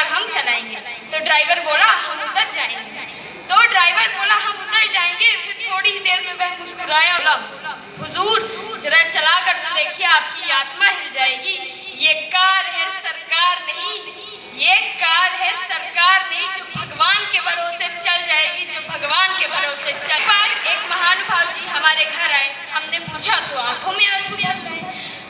Car हम चलाएंगे। तो ड्राइवर बोला हम उतर जाएंगे। तो ड्राइवर बोला हम उतर जाएंगे। फिर थोड़ी ही देर में वह मुस्कुराया, बोला हुजूर जरा चला कर तो देखिए, आपकी आत्मा हिल जाएगी। ये कार है सरकार नहीं, ये कार है सरकार नहीं, जो भगवान के भरोसे चल जाएगी, जो भगवान के भरोसे चल। एक महानुभाव जी हमारे घर आए, हमने पूछा तो आंखों में आंसू भर गए।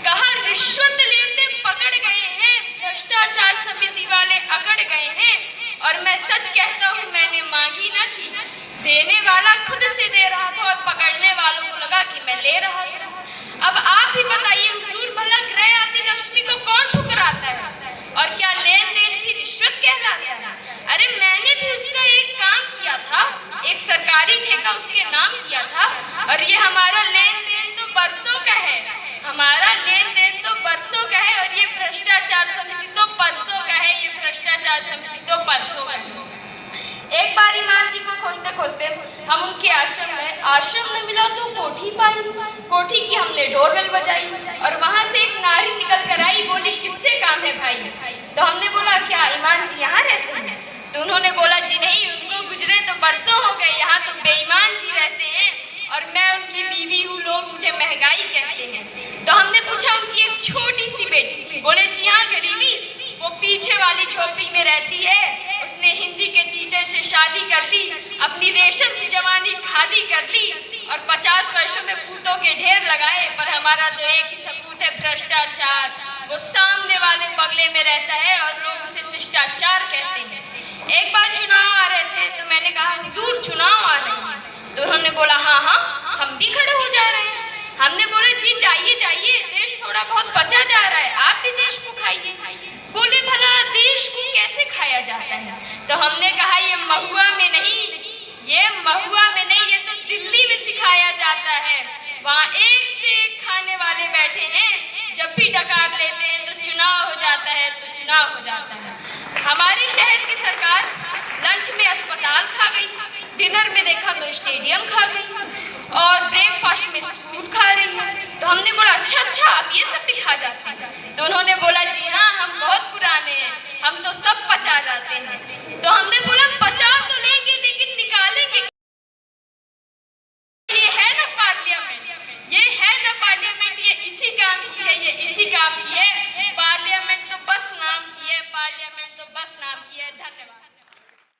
कहा रिश्वत लेते पकड़ गए हैं, भ्रष्टाचार समिति वाले अकड़ गए हैं, और मैं सच कहता हूँ मैंने मांगी न थी, देने वाला खुद से दे रहा था और पकड़ने वालों को लगा कि मैं ले रहा था। अब आप ही बताइए हुजूर, भला ग्रह आदि लक्ष्मी को कौन ठुकराता है? और क्या लेन देन भी रिश्वत कहलाता है? अरे मैंने भी उसका एक काम किया था, एक सरकारी ठेका उसके नाम किया था, और ये हमारा लेन देन तो बरसों का है, हमारा लेन देन तो बरसों का है, और ये भ्रष्टाचार समिति तो परसों का है, ये भ्रष्टाचार समिति तो परसों का है। एक बार ईमान जी को खोजते खोजते हम उनके आश्रम गए। आश्रम न मिला तो कोठी पाई, कोठी की हमने डोरबेल बजाई, और वहां से एक नारी निकल कर आई, बोली किससे काम है भाई? तो हमने बोला क्या ईमान जी यहाँ रहते हैं? तो उन्होंने बोला जी नहीं, उनको गुजरे तो बरसों हो गए, यहाँ तो बेईमान जी रहते हैं, और मैं उनकी बीवी हूँ, लोग मुझे महंगाई कहते हैं। तो हमने पूछा उनकी एक छोटी सी बेटी थी। बोले जी हाँ गरीबी, वो पीछे वाली झोपड़ी में रहती है, उसने हिंदी के टीचर से शादी कर ली, अपनी रेशम सी जवानी खादी कर ली, और 50 वर्षों में पूतों के ढेर लगाए, पर हमारा तो एक ही सबूत है भ्रष्टाचार। वो सामने वाले बंगले में रहता है और लोग उसे शिष्टाचार कहते हैं। एक बार चुनाव आ रहे थे तो मैंने कहा हुजूर चुनाव आ रहे हैं? तो उन्होंने बोला हाँ हाँ हम भी खड़े हो जा रहे हैं। हमने बोला जी जाइए जाइए, देश थोड़ा बहुत बचा जा रहा है, आप भी देश को खाइए। बोले भला देश को कैसे खाया जाता है? तो हमने कहा ये महुआ में नहीं, ये महुआ में नहीं, ये तो दिल्ली में सिखाया जाता है। वहाँ एक से एक खाने वाले बैठे हैं, जब भी डकार लेते हैं तो चुनाव हो जाता है, तो चुनाव हो जाता है। हमारे शहर की सरकार लंच में अस्पताल खा गई, डिनर में देखा तो स्टेडियम खा गई, और ब्रेकफास्ट में स्कूल खा रही है। तो हमने बोला अच्छा आप ये सब भी खा जाते हैं? तो उन्होंने बोला जी हाँ हम बहुत पुराने हैं, हम तो सब